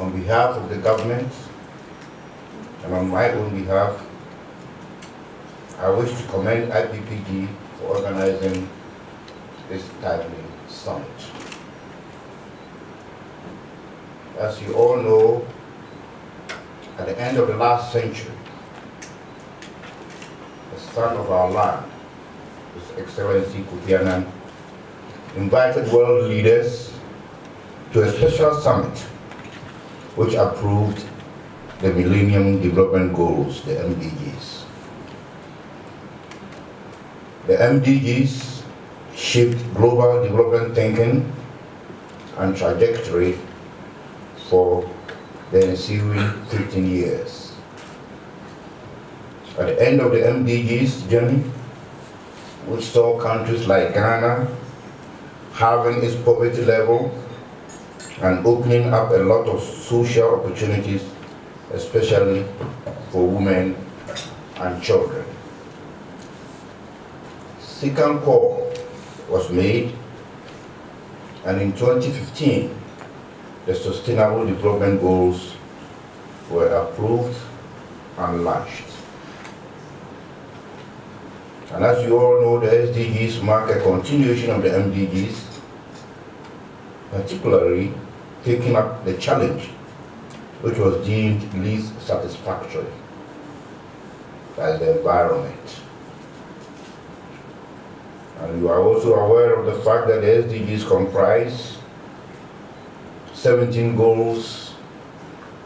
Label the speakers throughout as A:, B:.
A: On behalf of the government and on my own behalf, I wish to commend IPPG for organizing this timely summit. As you all know, at the end of the last century, the son of our land, His Excellency Kofi Annan, invited world leaders to a special summit which approved the Millennium Development Goals, the MDGs. The MDGs shaped global development thinking and trajectory for the ensuing 15 years. At the end of the MDGs journey, which saw countries like Ghana halving its poverty level and opening up a lot of social opportunities, especially for women and children. Second call was made, and in 2015, the Sustainable Development Goals were approved and launched. And as you all know, the SDGs mark a continuation of the MDGs, particularly taking up the challenge which was deemed least satisfactory as the environment. And you are also aware of the fact that the SDGs comprise 17 goals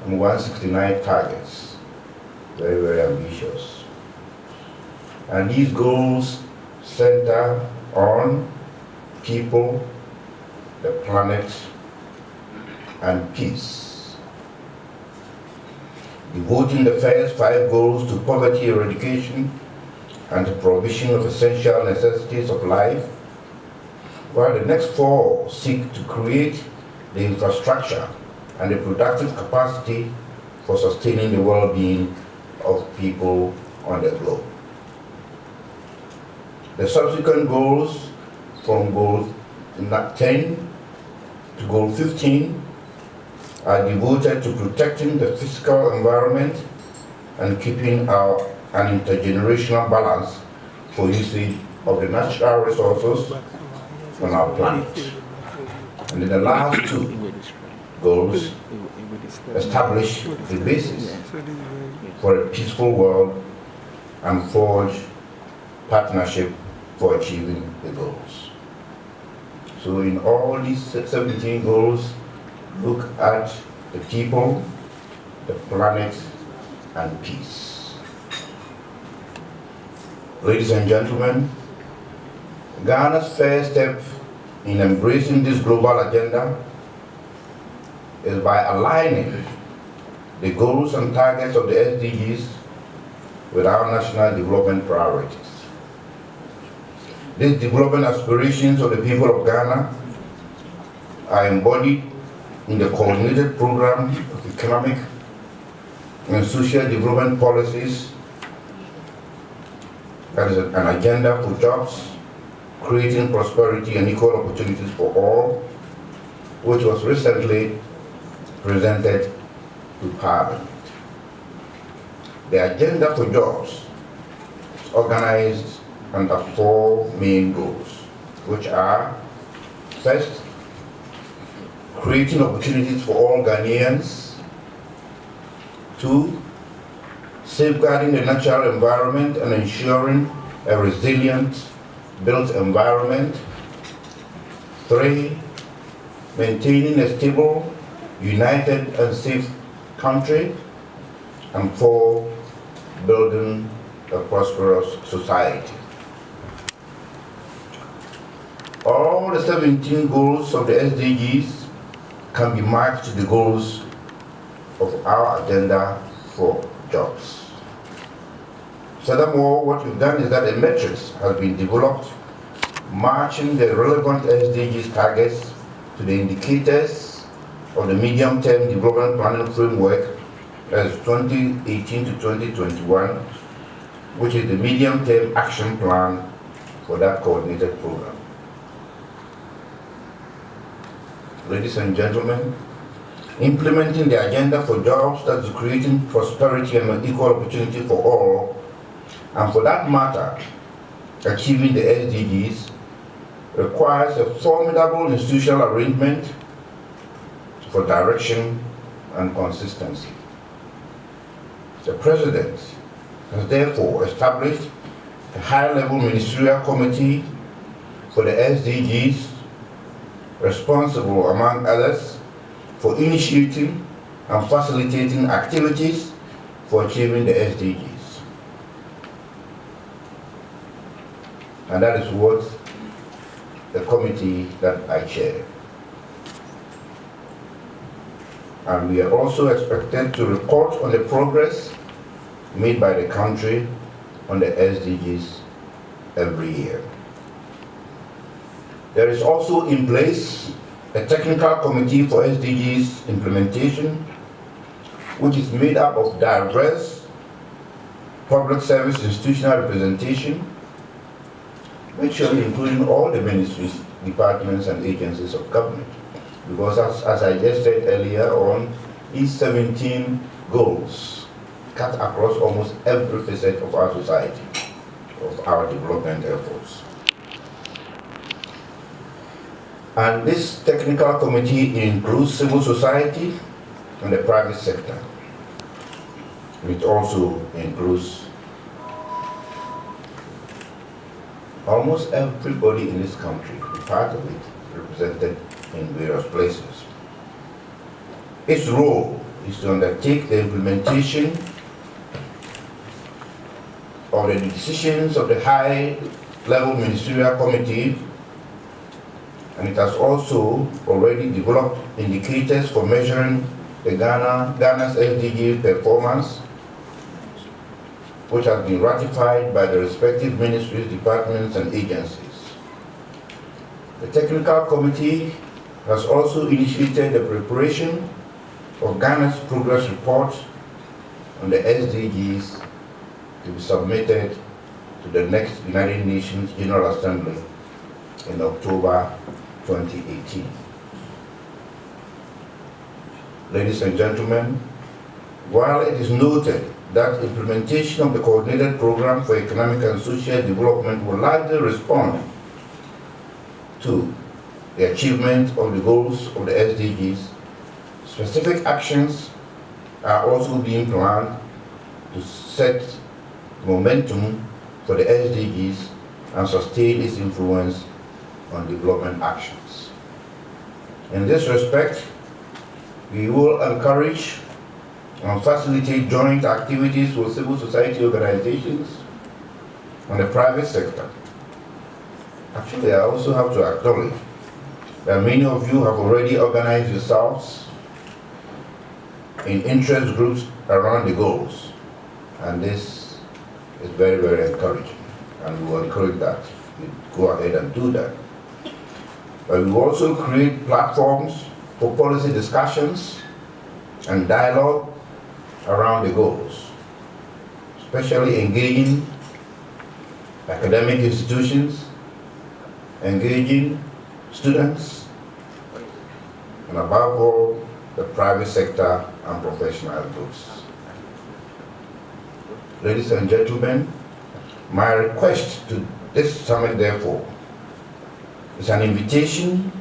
A: and 169 targets. Very, very ambitious. And these goals center on people, the planet, and peace. Devoting the first 5 goals to poverty eradication and the provision of essential necessities of life, while the next 4 seek to create the infrastructure and the productive capacity for sustaining the well-being of people on the globe. The subsequent goals, from goal 10 to goal 15, are devoted to protecting the physical environment and keeping an intergenerational balance for usage of the natural resources on our planet. And then the last 2 goals establish the basis for a peaceful world and forge partnership for achieving the goals. So in all these 17 goals, look at the people, the planet, and peace. Ladies and gentlemen, Ghana's first step in embracing this global agenda is by aligning the goals and targets of the SDGs with our national development priorities. These development aspirations of the people of Ghana are embodied in the coordinated program of economic and social development policies, that is an agenda for jobs, creating prosperity and equal opportunities for all, which was recently presented to Parliament. The agenda for jobs is organized under 4 main goals, which are: first, creating opportunities for all Ghanaians; 2, safeguarding the natural environment and ensuring a resilient built environment; 3, maintaining a stable, united and safe country; and 4, building a prosperous society. All the 17 goals of the SDGs can be marked to the goals of our agenda for jobs. Furthermore, what we've done is that a matrix has been developed matching the relevant SDGs targets to the indicators of the medium-term development planning framework as 2018 to 2021, which is the medium-term action plan for that coordinated program. Ladies and gentlemen, implementing the agenda for jobs, that's creating prosperity and equal opportunity for all, and for that matter, achieving the SDGs, requires a formidable institutional arrangement for direction and consistency. The President has therefore established a high-level ministerial committee for the SDGs, responsible, among others, for initiating and facilitating activities for achieving the SDGs. And that is what the committee that I chair. And we are also expected to report on the progress made by the country on the SDGs every year. There is also in place a technical committee for SDGs implementation, which is made up of diverse public service institutional representation, virtually including all the ministries, departments, and agencies of government. Because as I just said earlier on, these 17 goals cut across almost every facet of our society, of our development efforts. And this technical committee includes civil society and the private sector. It also includes almost everybody in this country, part of it, represented in various places. Its role is to undertake the implementation of the decisions of the high-level ministerial committee, and it has also already developed indicators for measuring the Ghana's SDG performance, which has been ratified by the respective ministries, departments, and agencies. The technical committee has also initiated the preparation of Ghana's progress report on the SDGs to be submitted to the next United Nations General Assembly in October 2018. Ladies and gentlemen, while it is noted that implementation of the coordinated program for economic and social development will largely respond to the achievement of the goals of the SDGs, specific actions are also being planned to set momentum for the SDGs and sustain its influence on development actions. In this respect, we will encourage and facilitate joint activities with civil society organizations and the private sector. Actually, I also have to acknowledge that many of you have already organized yourselves in interest groups around the goals, and this is very, very encouraging, and we will encourage that. You go ahead and do that. But we will also create platforms for policy discussions and dialogue around the goals, especially engaging academic institutions, engaging students, and above all, the private sector and professional groups. Ladies and gentlemen, my request to this summit, therefore, is an invitation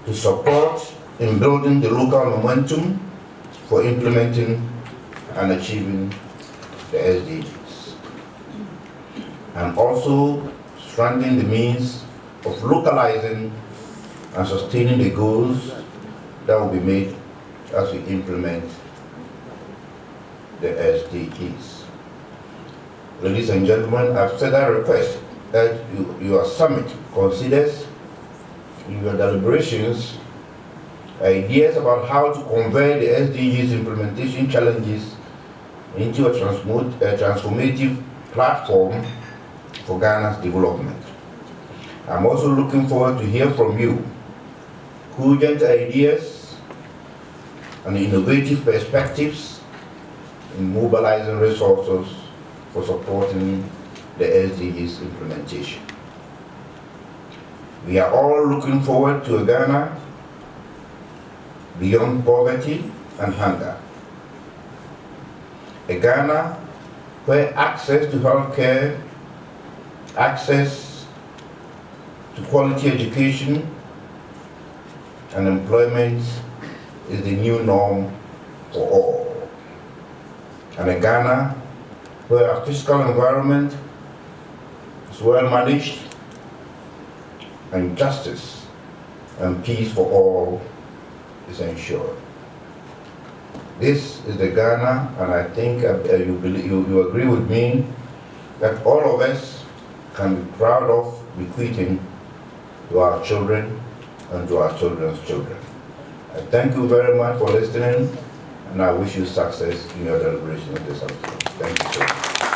A: to support in building the local momentum for implementing and achieving the SDGs, and also strengthening the means of localizing and sustaining the goals that will be made as we implement the SDGs. Ladies and gentlemen, I've said I request that your summit considers in your deliberations ideas about how to convert the SDGs implementation challenges into a transformative platform for Ghana's development. I'm also looking forward to hear from you cogent ideas and innovative perspectives in mobilizing resources for supporting the SDGs implementation. We are all looking forward to a Ghana beyond poverty and hunger. A Ghana where access to healthcare, access to quality education and employment is the new norm for all. And a Ghana where our fiscal environment is well managed and justice and peace for all is ensured. This is the Ghana, and I think you agree with me that all of us can be proud of bequeathing to our children and to our children's children. I thank you very much for listening, and I wish you success in your deliberation this afternoon. Thank you so much.